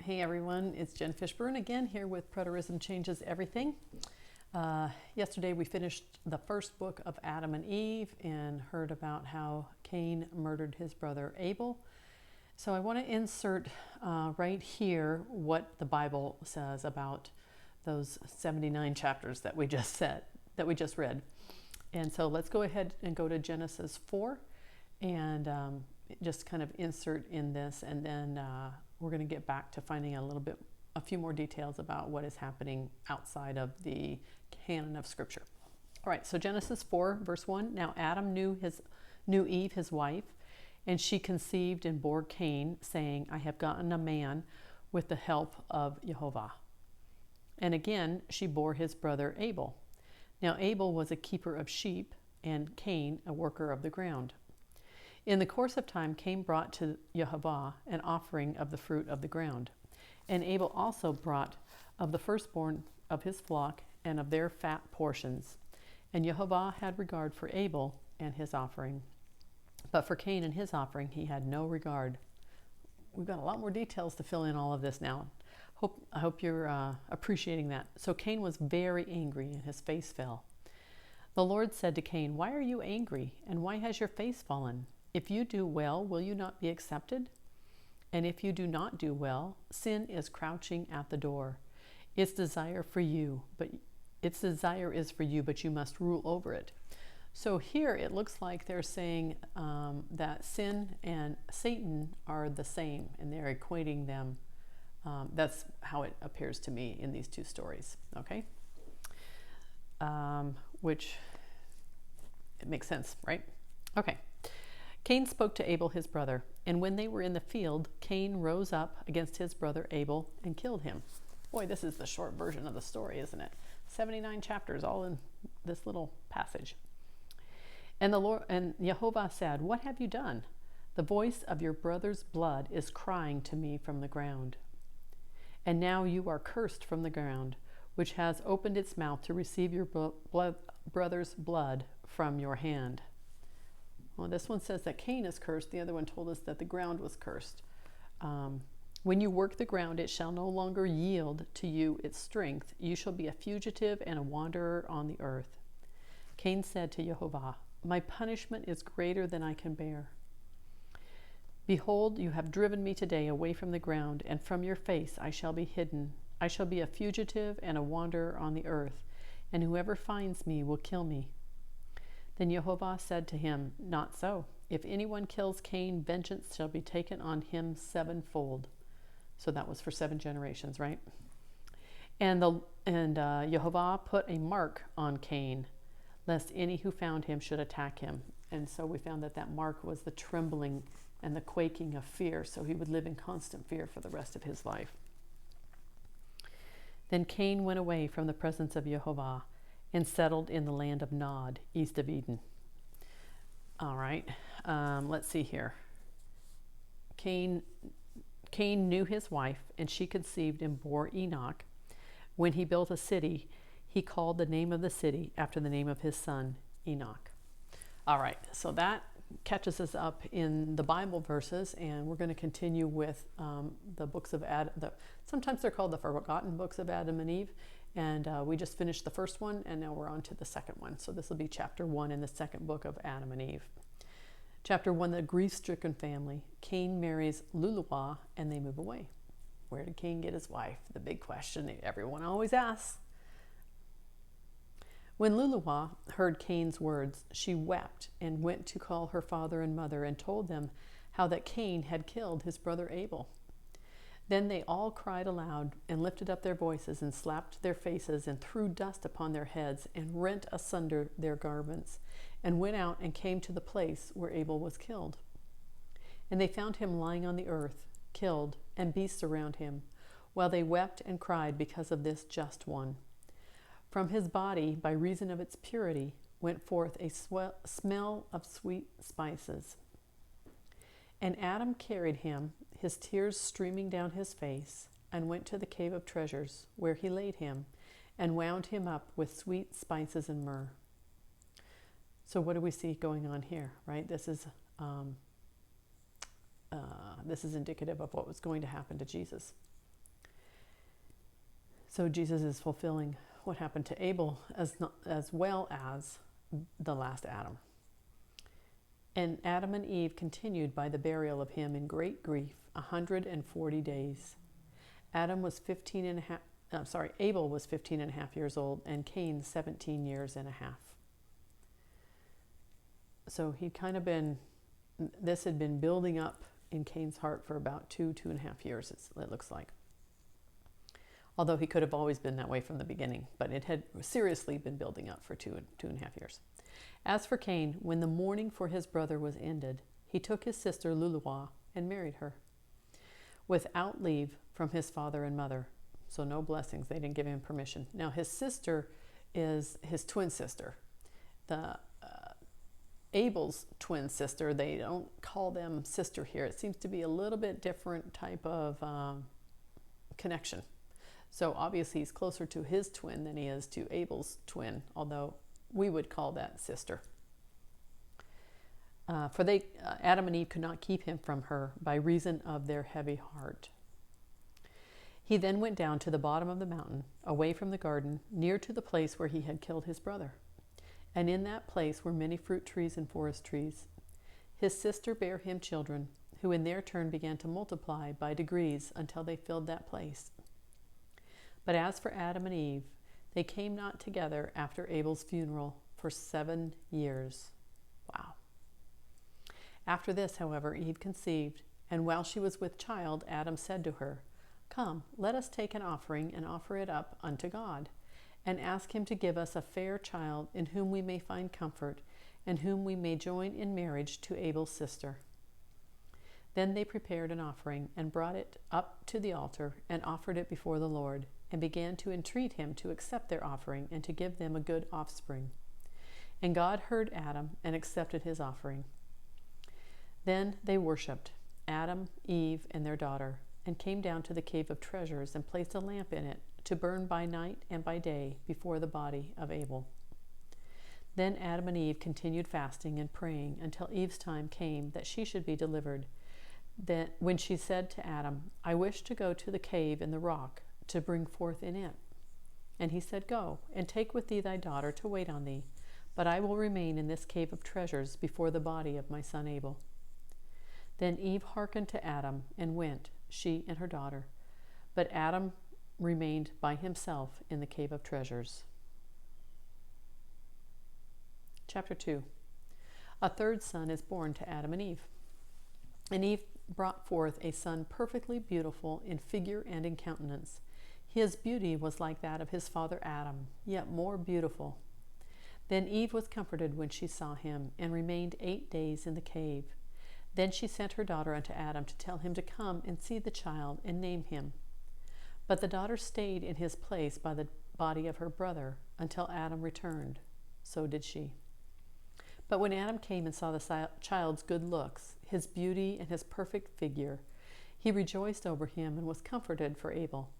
Hey everyone, it's Jen Fishburne again here with Preterism Changes Everything. Yesterday we finished the first book of Adam and Eve and heard about how Cain murdered his brother Abel. So I want to insert right here what the Bible says about those 79 chapters that we just read. And so let's go ahead and go to Genesis 4 and just kind of insert in this, and then we're going to get back to finding a few more details about what is happening outside of the canon of Scripture. All right, so Genesis 4, verse 1. Now Adam knew Eve, his wife, and she conceived and bore Cain, saying, I have gotten a man with the help of Jehovah. And again she bore his brother Abel. Now Abel was a keeper of sheep, and Cain a worker of the ground. In the course of time, Cain brought to Jehovah an offering of the fruit of the ground. And Abel also brought of the firstborn of his flock and of their fat portions. And Jehovah had regard for Abel and his offering. But for Cain and his offering he had no regard. We've got a lot more details to fill in all of this now. I hope you're appreciating that. So Cain was very angry and his face fell. The Lord said to Cain, Why are you angry, and why has your face fallen? If you do well, will you not be accepted? And if you do not do well, sin is crouching at the door. Its desire is for you, but you must rule over it. So here it looks like they're saying that sin and Satan are the same, and they're equating them. That's how it appears to me in these two stories. Okay, which it makes sense, right? Okay. Cain spoke to Abel his brother, and when they were in the field, Cain rose up against his brother Abel and killed him. Boy, this is the short version of the story, isn't it? 79 chapters, all in this little passage. And the Lord and Jehovah said, What have you done? The voice of your brother's blood is crying to me from the ground. And now you are cursed from the ground, which has opened its mouth to receive your brother's blood from your hand. Well, this one says that Cain is cursed. The other one told us that the ground was cursed. When you work the ground, it shall no longer yield to you its strength. You shall be a fugitive and a wanderer on the earth. Cain said to Jehovah, My punishment is greater than I can bear. Behold, you have driven me today away from the ground, and from your face I shall be hidden. I shall be a fugitive and a wanderer on the earth, and whoever finds me will kill me. Then Jehovah said to him, Not so. If anyone kills Cain, vengeance shall be taken on him sevenfold. So that was for 7 generations, right? And Jehovah put a mark on Cain, lest any who found him should attack him. And so we found that mark was the trembling and the quaking of fear, so he would live in constant fear for the rest of his life. Then Cain went away from the presence of Jehovah and settled in the land of Nod, east of Eden. All right, let's see here. Cain knew his wife, and she conceived and bore Enoch. When he built a city, he called the name of the city after the name of his son, Enoch. All right, so that catches us up in the Bible verses, and we're going to continue with the books of Adam. Sometimes they're called the forgotten books of Adam and Eve. And we just finished the first one, and now we're on to the second one. So this will be chapter 1 in the second book of Adam and Eve. Chapter 1, the grief-stricken family. Cain marries Luluwa, and they move away. Where did Cain get his wife? The big question that everyone always asks. When Luluwa heard Cain's words, she wept and went to call her father and mother and told them how that Cain had killed his brother Abel. Then they all cried aloud and lifted up their voices and slapped their faces and threw dust upon their heads and rent asunder their garments and went out and came to the place where Abel was killed. And they found him lying on the earth, killed, and beasts around him, while they wept and cried because of this just one. From his body, by reason of its purity, went forth a smell of sweet spices. And Adam carried him, his tears streaming down his face, and went to the cave of treasures, where he laid him, and wound him up with sweet spices and myrrh. So what do we see going on here, right? This is indicative of what was going to happen to Jesus. So Jesus is fulfilling what happened to Abel as well as the last Adam. And Adam and Eve continued by the burial of him in great grief 140 days. Abel was 15 and a half years old, and Cain 17 years and a half. So this had been building up in Cain's heart for about 2.5 years, it looks like. Although he could have always been that way from the beginning, but it had seriously been building up for 2.5 years. As for Cain, when the mourning for his brother was ended, he took his sister Luluwa and married her, without leave from his father and mother. So no blessings, they didn't give him permission. Now his sister is his twin sister. Abel's twin sister, they don't call them sister here. It seems to be a little bit different type of connection. So obviously he's closer to his twin than he is to Abel's twin, although we would call that sister. Adam and Eve could not keep him from her by reason of their heavy heart. He then went down to the bottom of the mountain, away from the garden, near to the place where he had killed his brother. And in that place were many fruit trees and forest trees. His sister bare him children, who in their turn began to multiply by degrees until they filled that place. But as for Adam and Eve, they came not together after Abel's funeral for 7 years. Wow. After this, however, Eve conceived, and while she was with child, Adam said to her, "Come, let us take an offering and offer it up unto God, and ask him to give us a fair child in whom we may find comfort, and whom we may join in marriage to Abel's sister." Then they prepared an offering, and brought it up to the altar, and offered it before the Lord, and began to entreat him to accept their offering, and to give them a good offspring. And God heard Adam, and accepted his offering. Then they worshipped, Adam, Eve, and their daughter, and came down to the cave of treasures, and placed a lamp in it, to burn by night and by day before the body of Abel. Then Adam and Eve continued fasting and praying until Eve's time came that she should be delivered. Then, when she said to Adam, "I wish to go to the cave in the rock to bring forth in it." And he said, "Go, and take with thee thy daughter to wait on thee, but I will remain in this cave of treasures before the body of my son Abel." Then Eve hearkened to Adam, and went, she and her daughter. But Adam remained by himself in the cave of treasures. Chapter 2. A third son is born to Adam and Eve. And Eve brought forth a son perfectly beautiful in figure and in countenance. His beauty was like that of his father Adam, yet more beautiful. Then Eve was comforted when she saw him, and remained 8 days in the cave. Then she sent her daughter unto Adam to tell him to come and see the child and name him. But the daughter stayed in his place by the body of her brother until Adam returned. So did she. But when Adam came and saw the child's good looks, his beauty, and his perfect figure, he rejoiced over him and was comforted for Abel.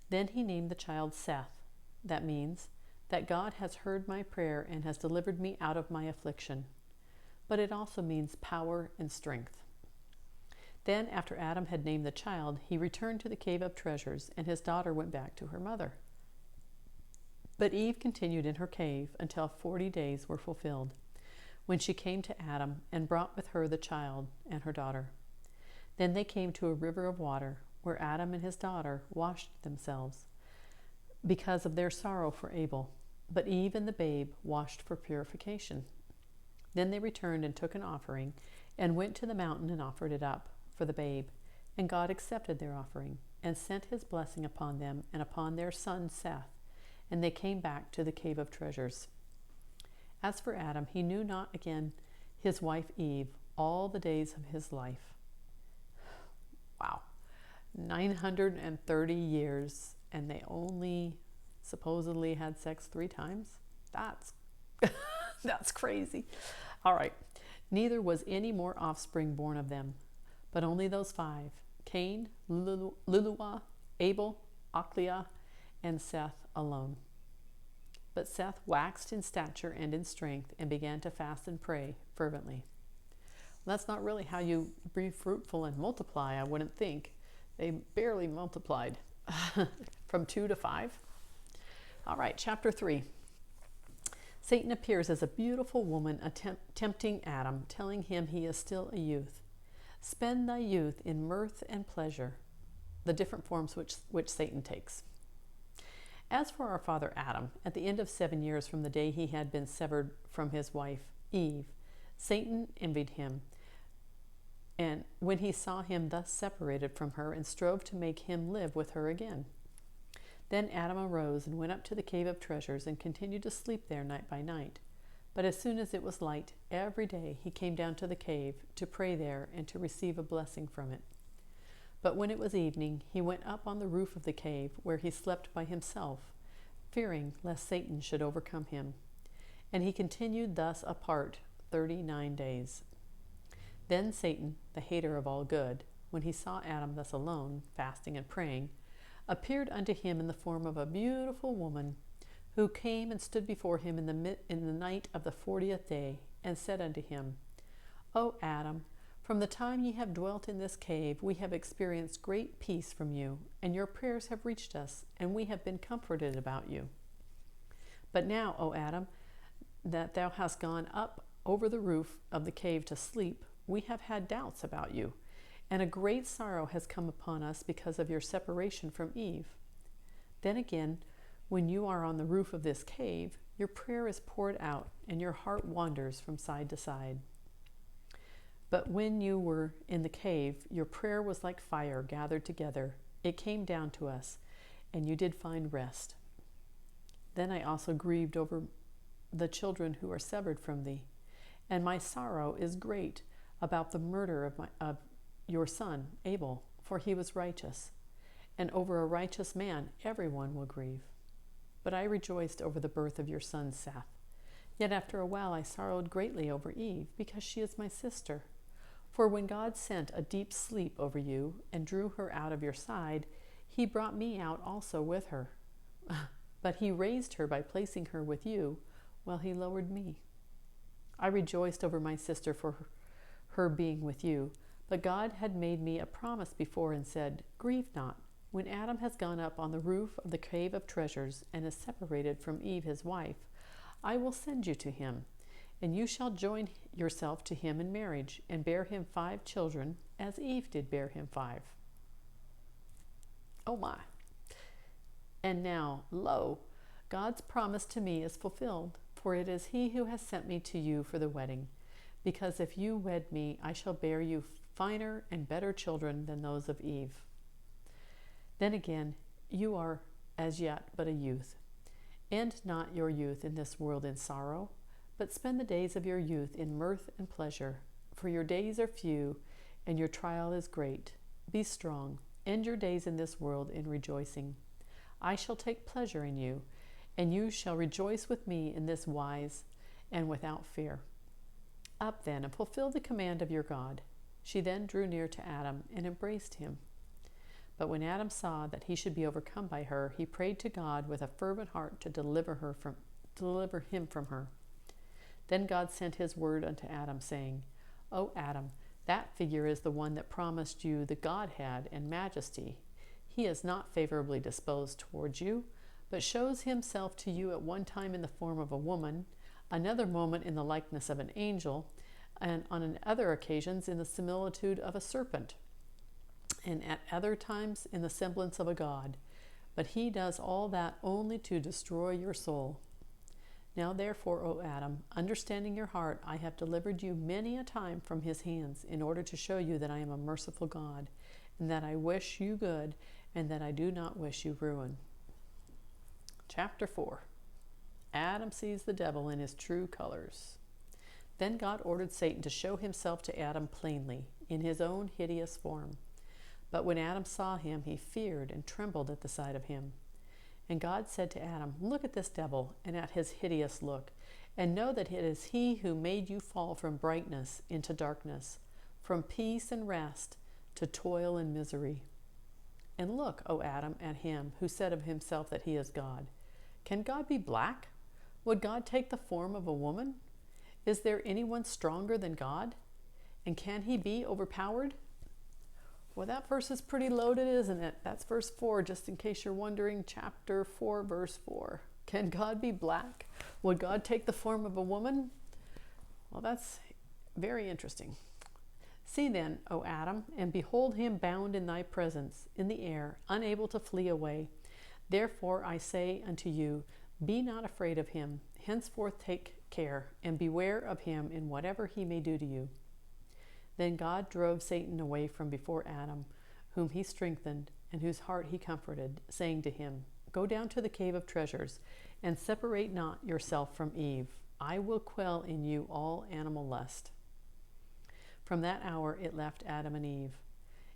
Then he named the child Seth. That means that God has heard my prayer and has delivered me out of my affliction. But it also means power and strength. Then, after Adam had named the child, he returned to the cave of treasures, and his daughter went back to her mother. But Eve continued in her cave until 40 days were fulfilled, when she came to Adam and brought with her the child and her daughter. Then they came to a river of water, where Adam and his daughter washed themselves because of their sorrow for Abel. But Eve and the babe washed for purification. Then they returned and took an offering, and went to the mountain and offered it up for the babe. And God accepted their offering, and sent his blessing upon them and upon their son Seth. And they came back to the cave of treasures. As for Adam, he knew not again his wife Eve all the days of his life. Wow. 930 years, and they only supposedly had sex 3 times? That's crazy. All right. Neither was any more offspring born of them, but only those 5, Cain, Luluwa, Abel, Achliah, and Seth alone. But Seth waxed in stature and in strength, and began to fast and pray fervently. Well, that's not really how you be fruitful and multiply, I wouldn't think. They barely multiplied. from 2 to 5. All right, chapter 3. Satan appears as a beautiful woman tempting Adam, telling him he is still a youth. Spend thy youth in mirth and pleasure, the different forms which Satan takes. As for our father Adam, at the end of 7 years from the day he had been severed from his wife Eve, Satan envied him, and when he saw him thus separated from her, and strove to make him live with her again. Then Adam arose and went up to the cave of treasures, and continued to sleep there night by night. But as soon as it was light, every day he came down to the cave to pray there and to receive a blessing from it. But when it was evening, he went up on the roof of the cave, where he slept by himself, fearing lest Satan should overcome him. And he continued thus apart 39 days. Then Satan, the hater of all good, when he saw Adam thus alone, fasting and praying, appeared unto him in the form of a beautiful woman, who came and stood before him in the night of the 40th day, and said unto him, O Adam, from the time ye have dwelt in this cave, we have experienced great peace from you, and your prayers have reached us, and we have been comforted about you. But now, O Adam, that thou hast gone up over the roof of the cave to sleep, we have had doubts about you, and a great sorrow has come upon us because of your separation from Eve. Then again, when you are on the roof of this cave, your prayer is poured out, and your heart wanders from side to side. But when you were in the cave, your prayer was like fire gathered together. It came down to us, and you did find rest. Then I also grieved over the children who are severed from thee, and my sorrow is great about the murder of your son Abel, for he was righteous, and over a righteous man everyone will grieve. But I rejoiced over the birth of your son Seth. Yet after a while I sorrowed greatly over Eve, because she is my sister. For when God sent a deep sleep over you and drew her out of your side, he brought me out also with her. But he raised her by placing her with you, while he lowered me. I rejoiced over my sister for her being with you, but God had made me a promise before and said, Grieve not. When Adam has gone up on the roof of the cave of treasures and is separated from Eve his wife, I will send you to him, and you shall join yourself to him in marriage, and bear him 5 children, as Eve did bear him 5. Oh my. And now, lo, God's promise to me is fulfilled, for it is he who has sent me to you for the wedding. Because if you wed me, I shall bear you finer and better children than those of Eve. Then again, you are as yet but a youth. End not your youth in this world in sorrow, but spend the days of your youth in mirth and pleasure. For your days are few, and your trial is great. Be strong. End your days in this world in rejoicing. I shall take pleasure in you, and you shall rejoice with me in this wise and without fear. Up then, and fulfill the command of your God. She then drew near to Adam and embraced him. But when Adam saw that he should be overcome by her, he prayed to God with a fervent heart to deliver him from her. Then God sent his word unto Adam, saying, O Adam, that figure is the one that promised you the Godhead and majesty. He is not favorably disposed towards you, but shows himself to you at one time in the form of a woman, another moment in the likeness of an angel, and on other occasions in the similitude of a serpent, and at other times in the semblance of a god. But he does all that only to destroy your soul. Now therefore, O Adam, understanding your heart, I have delivered you many a time from his hands, in order to show you that I am a merciful God, and that I wish you good, and that I do not wish you ruin. Chapter 4. Adam sees the devil in his true colors. Then God ordered Satan to show himself to Adam plainly, in his own hideous form. But when Adam saw him, he feared and trembled at the sight of him. And God said to Adam, Look at this devil, and at his hideous look, and know that it is he who made you fall from brightness into darkness, from peace and rest to toil and misery. And look, O Adam, at him who said of himself that he is God. Can God be black? Would God take the form of a woman? Is there anyone stronger than God? And can he be overpowered? Well, that verse is pretty loaded, isn't it? That's verse 4, just in case you're wondering, chapter 4, verse 4. Can God be black? Would God take the form of a woman? Well, that's very interesting. See then, O Adam, and behold him bound in thy presence, in the air, unable to flee away. Therefore I say unto you, be not afraid of him. Henceforth take care, and beware of him in whatever he may do to you. Then God drove Satan away from before Adam, whom he strengthened, and whose heart he comforted, saying to him, Go down to the cave of treasures, and separate not yourself from Eve. I will quell in you all animal lust. From that hour it left Adam and Eve,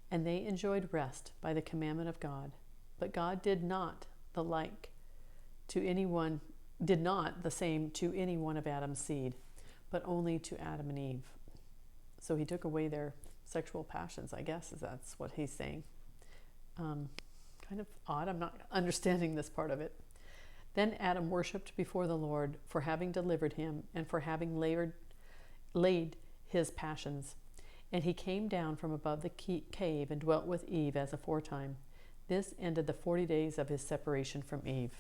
and they enjoyed rest by the commandment of God. But God did not the same to any one of Adam's seed, but only to Adam and Eve. So he took away their sexual passions, I guess, that's what he's saying. Kind of odd, I'm not understanding this part of it. Then Adam worshipped before the Lord for having delivered him and for having laid his passions. And he came down from above the cave and dwelt with Eve as aforetime. This ended the 40 days of his separation from Eve.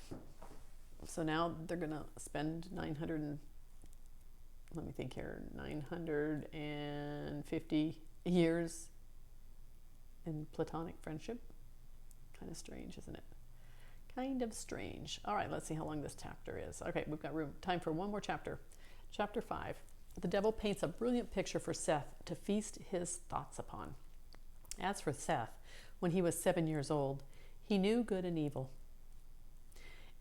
So now they're going to spend 950 years in platonic friendship. Kind of strange, isn't it? Kind of strange. All right, let's see how long this chapter is. Okay, we've got time for one more chapter. Chapter 5. The devil paints a brilliant picture for Seth to feast his thoughts upon. As for Seth, when he was 7 years old, he knew good and evil,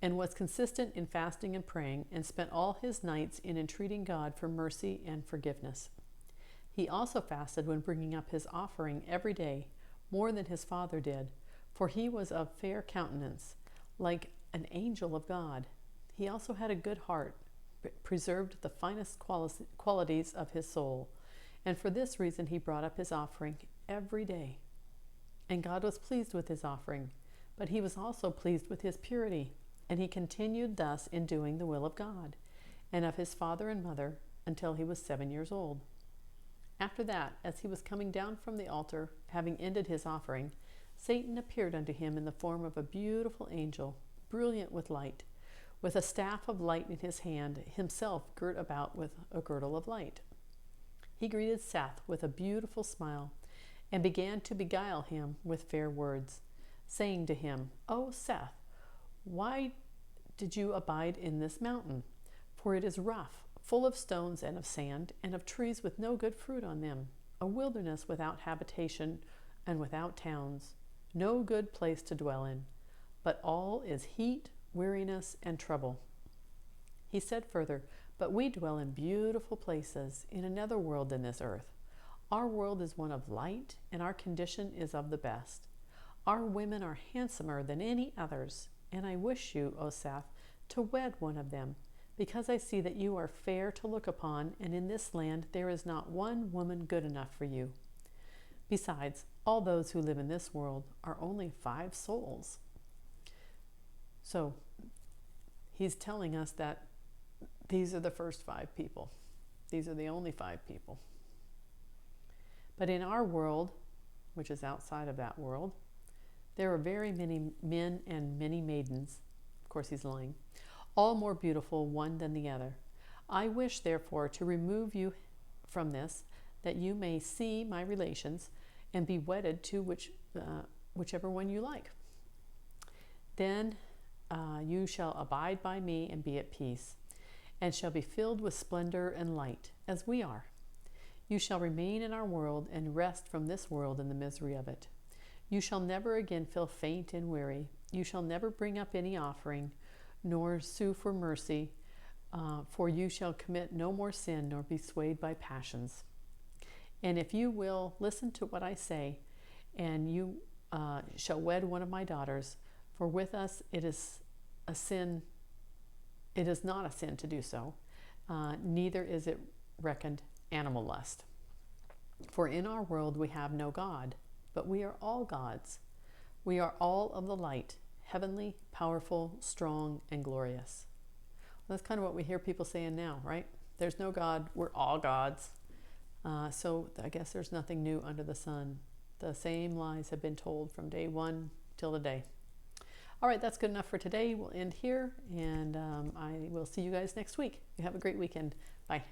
and was consistent in fasting and praying, and spent all his nights in entreating God for mercy and forgiveness. He also fasted when bringing up his offering every day, more than his father did, for he was of fair countenance, like an angel of God. He also had a good heart, preserved the finest qualities of his soul, and for this reason he brought up his offering every day. And God was pleased with his offering, but he was also pleased with his purity, and he continued thus in doing the will of God, and of his father and mother, until he was 7 years old. After that, as he was coming down from the altar, having ended his offering, Satan appeared unto him in the form of a beautiful angel, brilliant with light, with a staff of light in his hand, himself girt about with a girdle of light. He greeted Seth with a beautiful smile, and began to beguile him with fair words, saying to him, O Seth, why did you abide in this mountain? For it is rough, full of stones and of sand, and of trees with no good fruit on them, a wilderness without habitation and without towns, no good place to dwell in, but all is heat, weariness, and trouble. He said further, But we dwell in beautiful places, in another world than this earth. Our world is one of light, and our condition is of the best. Our women are handsomer than any others, and I wish you, O Seth, to wed one of them, because I see that you are fair to look upon, and in this land there is not one woman good enough for you. Besides, all those who live in this world are only 5 souls. So, he's telling us that these are the first 5 people. These are the only 5 people. But in our world, which is outside of that world, there are very many men and many maidens. Of course, he's lying. All more beautiful one than the other. I wish, therefore, to remove you from this, that you may see my relations and be wedded to whichever one you like. Then you shall abide by me and be at peace, and shall be filled with splendor and light, as we are. You shall remain in our world and rest from this world in the misery of it. You shall never again feel faint and weary. You shall never bring up any offering, nor sue for mercy, for you shall commit no more sin, nor be swayed by passions. And if you will listen to what I say, and you shall wed one of my daughters, for with us it is a sin. It is not a sin to do so, neither is it reckoned animal lust. For in our world we have no God, but we are all gods. We are all of the light, heavenly, powerful, strong, and glorious. Well, that's kind of what we hear people saying now, right? There's no God, we're all gods. So I guess there's nothing new under the sun. The same lies have been told from day one till the day. All right, that's good enough for today. We'll end here, and I will see you guys next week. You have a great weekend. Bye.